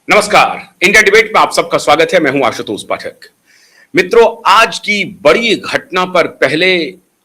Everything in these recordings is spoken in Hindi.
नमस्कार। इंडिया डिबेट में आप सबका स्वागत है। मैं हूं आशुतोष पाठक। मित्रों, आज की बड़ी घटना पर पहले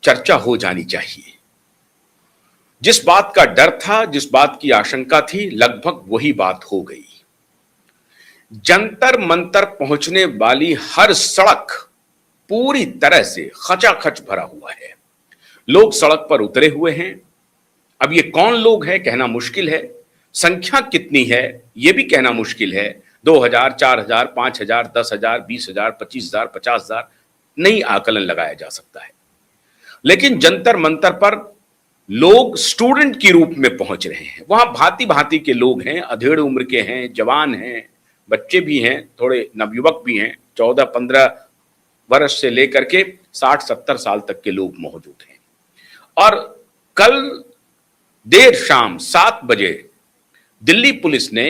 चर्चा हो जानी चाहिए। जिस बात का डर था, जिस बात की आशंका थी, लगभग वही बात हो गई। जंतर मंतर पहुंचने वाली हर सड़क पूरी तरह से खचाखच भरा हुआ है। लोग सड़क पर उतरे हुए हैं। अब ये कौन लोग हैं कहना मुश्किल है। संख्या कितनी है यह भी कहना मुश्किल है। 2000, 4000, 5000, 10,000, 20,000, 25,000, 50,000 नहीं आकलन लगाया जा सकता है। लेकिन जंतर मंतर पर लोग स्टूडेंट के रूप में पहुंच रहे हैं। वहां भांति भांति के लोग हैं, अधेड़ उम्र के हैं, जवान हैं, बच्चे भी हैं, थोड़े नवयुवक भी हैं। 14-15 वर्ष से लेकर के 60-70 साल तक के लोग मौजूद हैं। और कल देर शाम 7 बजे दिल्ली पुलिस ने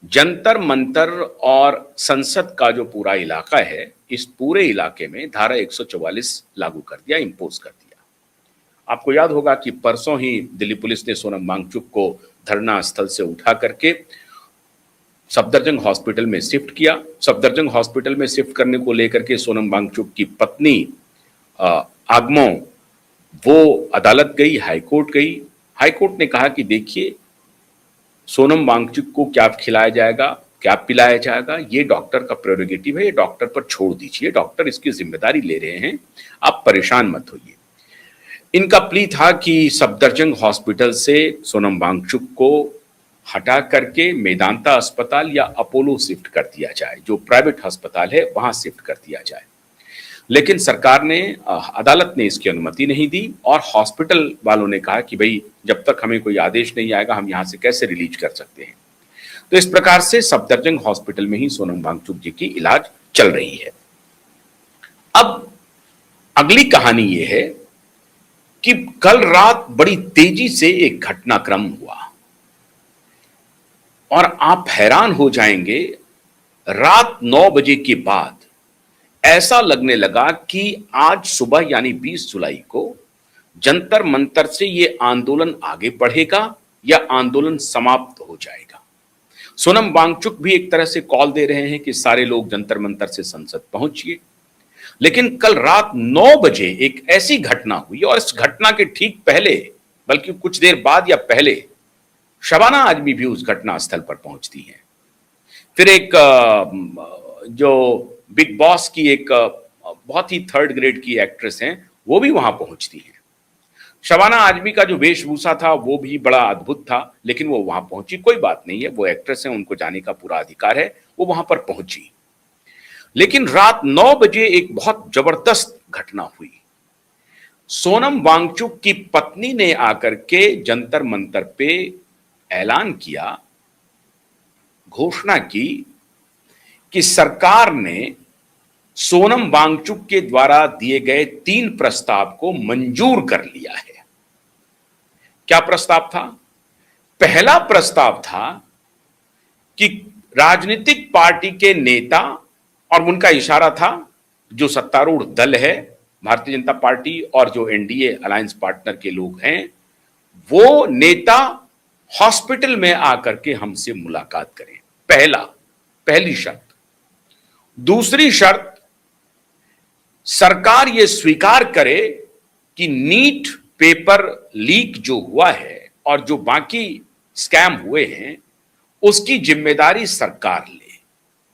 जंतर मंतर और संसद का जो पूरा इलाका है, इस पूरे इलाके में धारा 144 लागू कर दिया, इंपोज कर दिया। आपको याद होगा कि परसों ही दिल्ली पुलिस ने सोनम वांगचुक को धरना स्थल से उठा करके सफदरजंग हॉस्पिटल में शिफ्ट किया। सफदरजंग हॉस्पिटल में शिफ्ट करने को लेकर के सोनम वांगचुक की पत्नी आगमो वो अदालत गई, हाईकोर्ट गई। हाईकोर्ट ने कहा कि देखिए, सोनम वांगचुक को क्या खिलाया जाएगा, क्या पिलाया जाएगा, ये डॉक्टर का प्रेरोगेटिव है, ये डॉक्टर पर छोड़ दीजिए, डॉक्टर इसकी जिम्मेदारी ले रहे हैं, आप परेशान मत होइए। इनका प्ली था कि सफदरजंग हॉस्पिटल से सोनम वांगचुक को हटा करके मेदांता अस्पताल या अपोलो शिफ्ट कर दिया जाए, जो प्राइवेट अस्पताल है वहां शिफ्ट कर दिया जाए। लेकिन सरकार ने, अदालत ने इसकी अनुमति नहीं दी और हॉस्पिटल वालों ने कहा कि भाई, जब तक हमें कोई आदेश नहीं आएगा हम यहां से कैसे रिलीज कर सकते हैं। तो इस प्रकार से सफदरजंग हॉस्पिटल में ही सोनम वांगचुक जी की इलाज चल रही है। अब अगली कहानी यह है कि कल रात बड़ी तेजी से एक घटनाक्रम हुआ और आप हैरान हो जाएंगे। रात 9 बजे के बाद ऐसा लगने लगा कि आज सुबह यानी 20 जुलाई को जंतर मंतर से यह आंदोलन आगे बढ़ेगा या आंदोलन समाप्त हो जाएगा। सोनम वांगचुक भी एक तरह से कॉल दे रहे हैं कि सारे लोग जंतर मंतर से संसद पहुंचिए। लेकिन कल रात 9 बजे एक ऐसी घटना हुई और इस घटना के ठीक पहले, बल्कि कुछ देर बाद या पहले, शबाना आजमी भी उस घटना स्थल पर पहुंचती हैं। फिर एक जो बिग बॉस की एक बहुत ही थर्ड ग्रेड की एक्ट्रेस हैं, वो भी वहां पहुंचती हैं। शबाना आजमी का जो वेशभूषा था वो भी बड़ा अद्भुत था, लेकिन वो वहां पहुंची। कोई बात नहीं है, वो एक्ट्रेस है, उनको जाने का पूरा अधिकार है, वो वहां पर पहुंची। लेकिन रात 9 बजे एक बहुत जबरदस्त घटना हुई। सोनम वांगचुक की पत्नी ने आकर के जंतर मंतर पे ऐलान किया, घोषणा की कि सरकार ने सोनम वांगचुक के द्वारा दिए गए 3 प्रस्ताव को मंजूर कर लिया है। क्या प्रस्ताव था? पहला प्रस्ताव था कि राजनीतिक पार्टी के नेता, और उनका इशारा था जो सत्तारूढ़ दल है भारतीय जनता पार्टी और जो एनडीए अलायंस पार्टनर के लोग हैं, वो नेता हॉस्पिटल में आकर के हमसे मुलाकात करें। पहली शर्त। दूसरी शर्त, सरकार यह स्वीकार करे कि नीट पेपर लीक जो हुआ है और जो बाकी स्कैम हुए हैं उसकी जिम्मेदारी सरकार ले।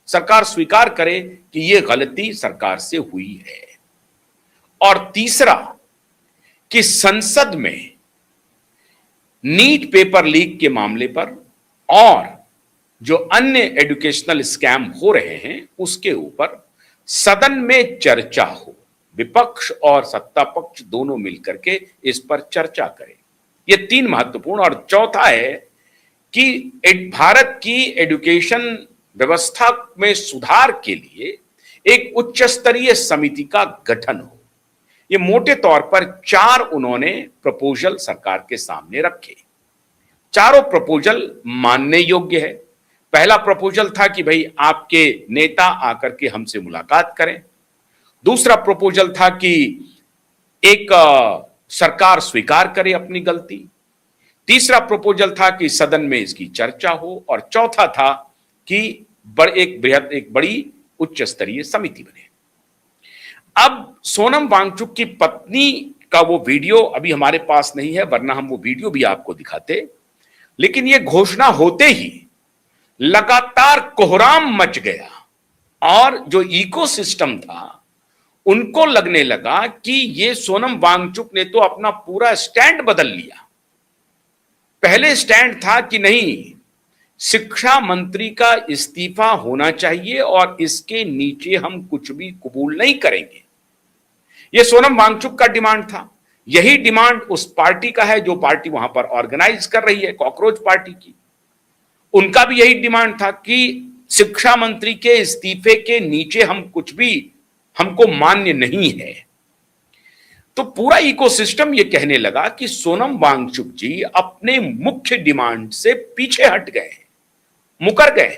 सरकार स्वीकार करे कि यह गलती सरकार से हुई है। और तीसरा, कि संसद में नीट पेपर लीक के मामले पर और जो अन्य एजुकेशनल स्कैम हो रहे हैं उसके ऊपर सदन में चर्चा हो। विपक्ष और सत्ता पक्ष दोनों मिलकर के इस पर चर्चा करें। ये 3 महत्वपूर्ण। और चौथा है कि भारत की एजुकेशन व्यवस्था में सुधार के लिए एक उच्च स्तरीय समिति का गठन हो। ये मोटे तौर पर 4 उन्होंने प्रपोजल सरकार के सामने रखे। चारों प्रपोजल मानने योग्य है। पहला प्रपोजल था कि भाई आपके नेता आकर के हमसे मुलाकात करें। दूसरा प्रपोजल था कि एक सरकार स्वीकार करे अपनी गलती। तीसरा प्रपोजल था कि सदन में इसकी चर्चा हो। और चौथा था कि एक बड़ी उच्च स्तरीय समिति बने। अब सोनम वांगचुक की पत्नी का वो वीडियो अभी हमारे पास नहीं है, वरना हम वो वीडियो भी आपको दिखाते, लेकिन ये घोषणा होते ही लगातार कोहराम मच गया और जो इकोसिस्टम था उनको लगने लगा कि ये सोनम वांगचुक ने तो अपना पूरा स्टैंड बदल लिया। पहले स्टैंड था कि नहीं, शिक्षा मंत्री का इस्तीफा होना चाहिए और इसके नीचे हम कुछ भी कबूल नहीं करेंगे। यह सोनम वांगचुक का डिमांड था। यही डिमांड उस पार्टी का है जो पार्टी वहां पर ऑर्गेनाइज कर रही है, कॉकरोच पार्टी की। उनका भी यही डिमांड था कि शिक्षा मंत्री के इस्तीफे के नीचे हम कुछ भी हमको मान्य नहीं है। तो पूरा इकोसिस्टम यह कहने लगा कि सोनम वांगचुक जी अपने मुख्य डिमांड से पीछे हट गए, मुकर गए।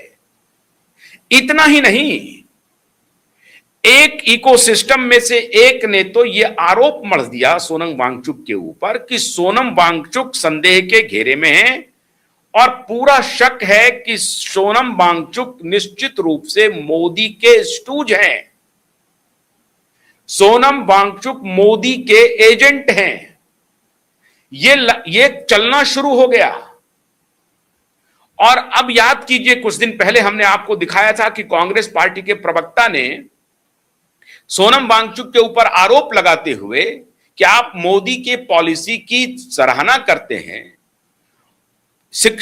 इतना ही नहीं, एक इकोसिस्टम में से एक ने तो यह आरोप मढ़ दिया सोनम वांगचुक के ऊपर कि सोनम वांगचुक संदेह के घेरे में है और पूरा शक है कि सोनम वांगचुक निश्चित रूप से मोदी के स्टूज हैं। सोनम वांगचुक मोदी के एजेंट हैं। ये चलना शुरू हो गया। और अब याद कीजिए, कुछ दिन पहले हमने आपको दिखाया था कि कांग्रेस पार्टी के प्रवक्ता ने सोनम वांगचुक के ऊपर आरोप लगाते हुए कि आप मोदी के पॉलिसी की सराहना करते हैं,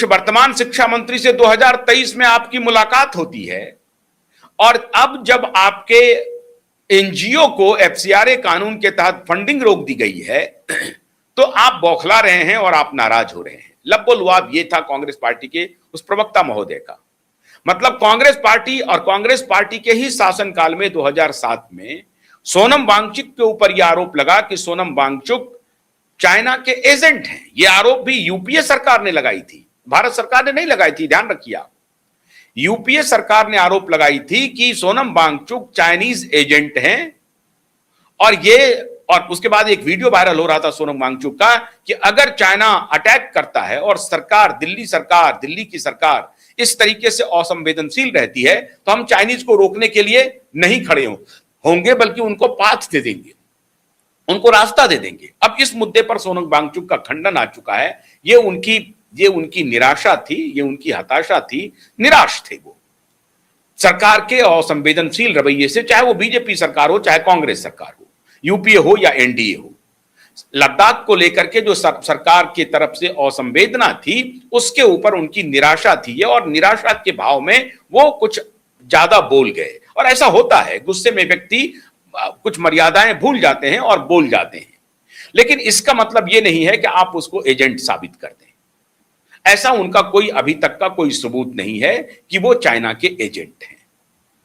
वर्तमान शिक्षा मंत्री से 2023 में आपकी मुलाकात होती है और अब जब आपके एनजीओ को एफसीआरए कानून के तहत फंडिंग रोक दी गई है तो आप बौखला रहे हैं और आप नाराज हो रहे हैं। लब्बो-लुआब ये था कांग्रेस पार्टी के उस प्रवक्ता महोदय का। मतलब कांग्रेस पार्टी और कांग्रेस पार्टी के ही शासनकाल में 2007 में सोनम वांगचुक के ऊपर यह आरोप लगा कि सोनम वांगचुक चाइना के एजेंट हैं। यह आरोप भी यूपीए सरकार ने लगाई थी, भारत सरकार ने नहीं लगाई थी, ध्यान रखिए आप। यूपीए सरकार ने आरोप लगाई थी कि सोनम वांगचुक चाइनीज एजेंट हैं और उसके बाद एक वीडियो वायरल हो रहा था सोनम वांगचुक का कि अगर चाइना अटैक करता है और दिल्ली की सरकार इस तरीके से असंवेदनशील रहती है तो हम चाइनीज को रोकने के लिए नहीं खड़े होंगे बल्कि उनको पाथ दे देंगे, उनको रास्ता दे देंगे। अब इस मुद्दे पर सोनम वांगचुक का खंडन आ चुका है। ये उनकी निराशा थी, ये उनकी हताशा थी, निराश थे वो सरकार के असंवेदनशील रवैये से, चाहे वो बीजेपी सरकार हो चाहे कांग्रेस सरकार हो, यूपीए हो या एनडीए हो। लद्दाख को लेकर के जो सरकार की तरफ से असंवेदना थी उसके ऊपर उनकी निराशा थी और निराशा के भाव में वो कुछ ज्यादा बोल गए। और ऐसा होता है, गुस्से में व्यक्ति कुछ मर्यादाएं भूल जाते हैं और बोल जाते हैं, लेकिन इसका मतलब यह नहीं है कि आप उसको एजेंट साबित कर दें। ऐसा उनका कोई अभी तक का कोई सबूत नहीं है कि वो चाइना के एजेंट हैं,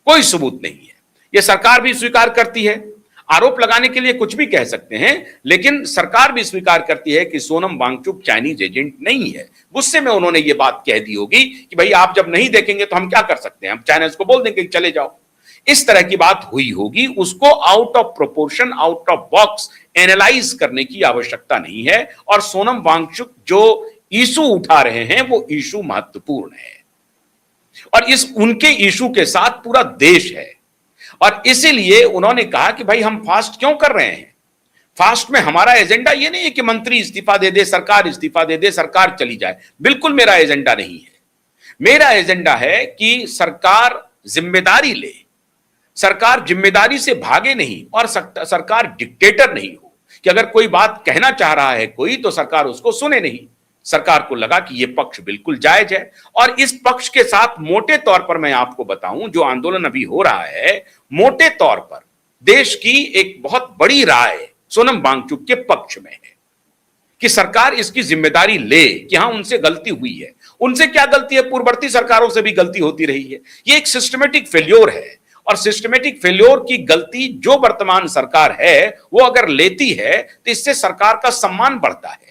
कोई सबूत नहीं है। यह सरकार भी स्वीकार करती है। आरोप लगाने के लिए कुछ भी कह सकते हैं, लेकिन सरकार भी स्वीकार करती है कि सोनम वांगचुक चाइनीज एजेंट नहीं है। गुस्से में उन्होंने ये बात कह दी होगी कि भाई आप जब नहीं देखेंगे तो हम क्या कर सकते हैं, हम चाइनीज को बोल देंगे कि चले जाओ। इस तरह की बात हुई होगी। उसको out of proportion, out of box analyse करने की आवश्यकता नहीं है। और सोनम वांगचुक जो इशू उठा रहे हैं वो इशू महत्वपूर्ण है और इस उनके इशू के साथ पूरा देश है। और इसीलिए उन्होंने कहा कि भाई हम फास्ट क्यों कर रहे हैं। फास्ट में हमारा एजेंडा ये नहीं है कि मंत्री इस्तीफा दे दे, सरकार इस्तीफा दे दे, सरकार चली जाए। बिल्कुल मेरा एजेंडा नहीं है। मेरा एजेंडा है कि सरकार जिम्मेदारी ले, सरकार जिम्मेदारी से भागे नहीं और सरकार डिक्टेटर नहीं हो कि अगर कोई बात कहना चाह रहा है कोई तो सरकार उसको सुने नहीं। सरकार को लगा कि यह पक्ष बिल्कुल जायज है और इस पक्ष के साथ मोटे तौर पर मैं आपको बताऊं, जो आंदोलन अभी हो रहा है, मोटे तौर पर देश की एक बहुत बड़ी राय सोनम वांगचुक के पक्ष में है कि सरकार इसकी जिम्मेदारी ले कि हां उनसे गलती हुई है। उनसे क्या गलती है, पूर्ववर्ती सरकारों से भी गलती होती रही है। यह एक सिस्टमेटिक फेल्योर है और सिस्टमेटिक फेल्योर की गलती जो वर्तमान सरकार है वो अगर लेती है तो इससे सरकार का सम्मान बढ़ता है,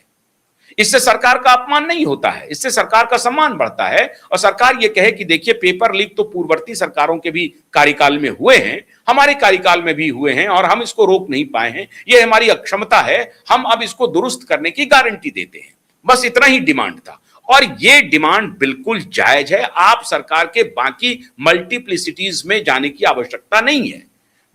इससे सरकार का अपमान नहीं होता है, इससे सरकार का सम्मान बढ़ता है। और सरकार ये कहे कि देखिए पेपर लीक तो पूर्ववर्ती सरकारों के भी कार्यकाल में हुए हैं, हमारे कार्यकाल में भी हुए हैं और हम इसको रोक नहीं पाए हैं, ये हमारी अक्षमता है, हम अब इसको दुरुस्त करने की गारंटी देते हैं। बस इतना ही डिमांड था। और ये डिमांड बिल्कुल जायज है। आप सरकार के बाकी मल्टीप्लिसिटीज में जाने की आवश्यकता नहीं है,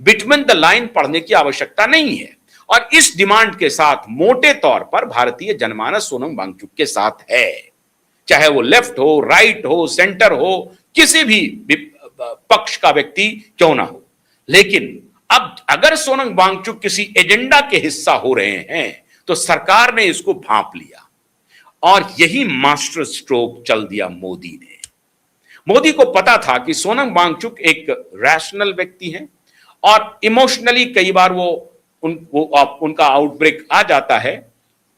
बिटवीन द लाइन पढ़ने की आवश्यकता नहीं है। और इस डिमांड के साथ मोटे तौर पर भारतीय जनमानस सोनम वांगचुक के साथ है, चाहे वो लेफ्ट हो, राइट हो, सेंटर हो, किसी भी पक्ष का व्यक्ति क्यों ना हो। लेकिन अब अगर सोनम वांगचुक किसी एजेंडा के हिस्सा हो रहे हैं तो सरकार ने इसको भांप लिया और यही मास्टर स्ट्रोक चल दिया मोदी ने। मोदी को पता था कि सोनम वांगचुक एक रैशनल व्यक्ति हैं और इमोशनली कई बार उनका आउटब्रेक आ जाता है,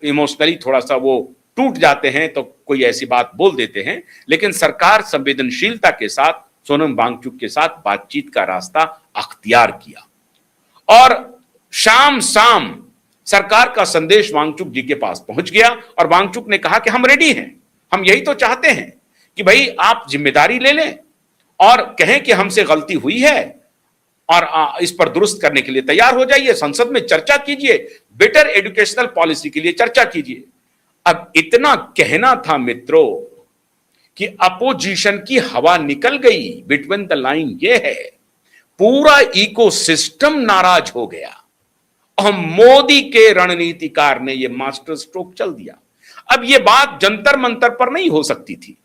इमोशनली थोड़ा सा वो टूट जाते हैं तो कोई ऐसी बात बोल देते हैं। लेकिन सरकार संवेदनशीलता के साथ सोनम वांगचुक के साथ बातचीत का रास्ता अख्तियार किया और शाम शाम सरकार का संदेश वांगचुक जी के पास पहुंच गया और वांगचुक ने कहा कि हम रेडी हैं, हम यही तो चाहते हैं कि भाई आप जिम्मेदारी ले लें और कहें कि हमसे गलती हुई है और इस पर दुरुस्त करने के लिए तैयार हो जाइए, संसद में चर्चा कीजिए, बेटर एजुकेशनल पॉलिसी के लिए चर्चा कीजिए। अब इतना कहना था मित्रों कि अपोजिशन की हवा निकल गई, बिटवीन द लाइन ये है, पूरा इकोसिस्टम नाराज हो गया और मोदी के रणनीतिकार ने यह मास्टर स्ट्रोक चल दिया। अब यह बात जंतर मंतर पर नहीं हो सकती थी,